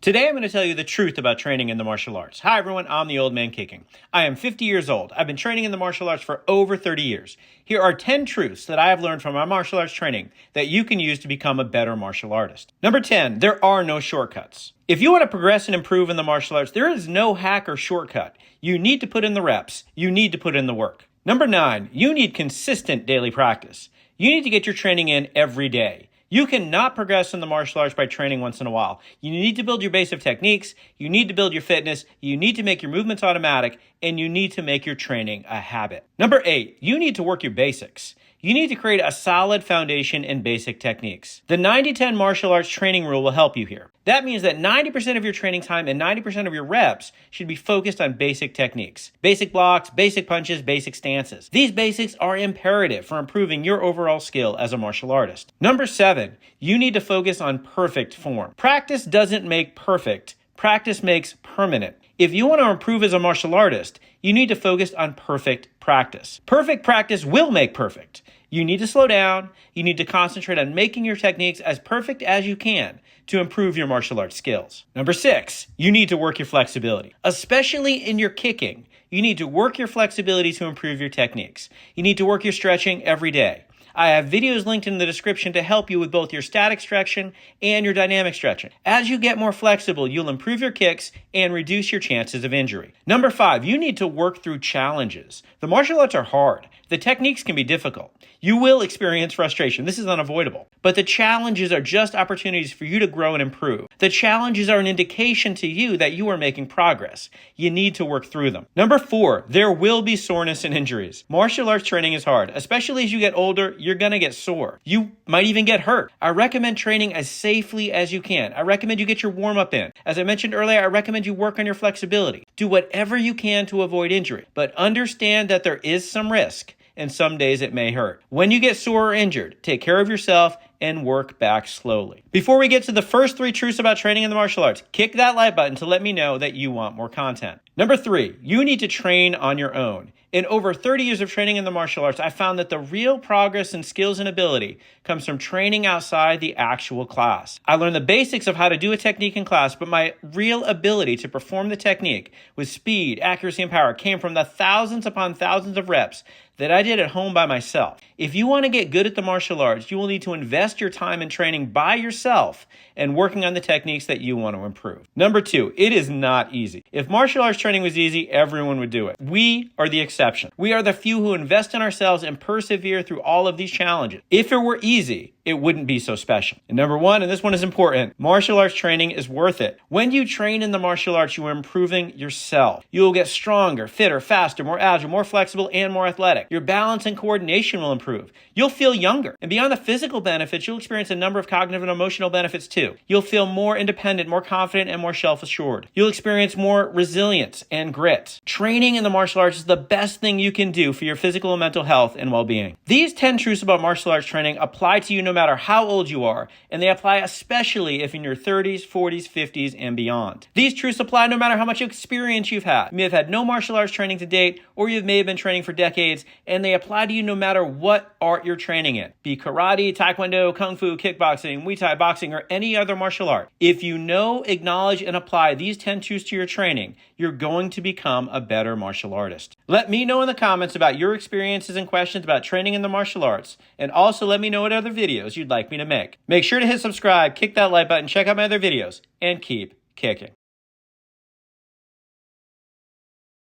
Today I'm going to tell you the truth about training in the martial arts. Hi everyone, I'm the old man kicking. I am 50 years old. I've been training in the martial arts for over 30 years. Here are 10 truths that I have learned from my martial arts training that you can use to become a better martial artist. Number 10, there are no shortcuts. If you want to progress and improve in the martial arts, there is no hack or shortcut. You need to put in the reps. You need to put in the work. Number 9, you need consistent daily practice. You need to get your training in every day. You cannot progress in the martial arts by training once in a while. You need to build your base of techniques, you need to build your fitness, you need to make your movements automatic, and you need to make your training a habit. Number 8, you need to work your basics. You need to create a solid foundation in basic techniques. The 90-10 martial arts training rule will help you here. That means that 90% of your training time and 90% of your reps should be focused on basic techniques. Basic blocks, basic punches, basic stances. These basics are imperative for improving your overall skill as a martial artist. Number 7, you need to focus on perfect form. Practice doesn't make perfect. Practice makes permanent. If you want to improve as a martial artist, you need to focus on perfect practice. Perfect practice will make perfect. You need to slow down. You need to concentrate on making your techniques as perfect as you can to improve your martial arts skills. Number 6, you need to work your flexibility. Especially in your kicking, you need to work your flexibility to improve your techniques. You need to work your stretching every day. I have videos linked in the description to help you with both your static stretching and your dynamic stretching. As you get more flexible, you'll improve your kicks and reduce your chances of injury. Number 5, you need to work through challenges. The martial arts are hard. The techniques can be difficult. You will experience frustration. This is unavoidable. But the challenges are just opportunities for you to grow and improve. The challenges are an indication to you that you are making progress. You need to work through them. Number 4, there will be soreness and injuries. Martial arts training is hard. Especially as you get older, you're going to get sore. You might even get hurt. I recommend training as safely as you can. I recommend you get your warm-up in. As I mentioned earlier, I recommend you work on your flexibility. Do whatever you can to avoid injury. But understand that there is some risk, and some days it may hurt. When you get sore or injured, take care of yourself and work back slowly. Before we get to the first 3 truths about training in the martial arts, kick that like button to let me know that you want more content. Number 3, you need to train on your own. In over 30 years of training in the martial arts, I found that the real progress in skills and ability comes from training outside the actual class. I learned the basics of how to do a technique in class, but my real ability to perform the technique with speed, accuracy, and power came from the thousands upon thousands of reps that I did at home by myself. If you want to get good at the martial arts, you will need to invest your time in training by yourself and working on the techniques that you want to improve. Number 2, it is not easy. If martial arts training was easy, everyone would do it. We are the exception. We are the few who invest in ourselves and persevere through all of these challenges. If it were easy, it wouldn't be so special. And number 1, and this one is important, martial arts training is worth it. When you train in the martial arts, you are improving yourself. You will get stronger, fitter, faster, more agile, more flexible, and more athletic. Your balance and coordination will improve. You'll feel younger. And beyond the physical benefits, you'll experience a number of cognitive and emotional benefits too. You'll feel more independent, more confident, and more self-assured. You'll experience more resilience and grit. Training in the martial arts is the best thing you can do for your physical and mental health and well-being. These 10 truths about martial arts training apply to you no matter how old you are, and they apply especially if in your 30s, 40s, 50s, and beyond. These truths apply no matter how much experience you've had. You may have had no martial arts training to date, or you may have been training for decades, and they apply to you no matter what art you're training in. Be karate, taekwondo, kung fu, kickboxing, muay thai, boxing, or any other martial art. If you know, acknowledge, and apply these 10 truths to your training, you're going to become a better martial artist. Let me know in the comments about your experiences and questions about training in the martial arts, and also let me know what other videos you'd like me to make. Make sure to hit subscribe, kick that like button, check out my other videos, and keep kicking.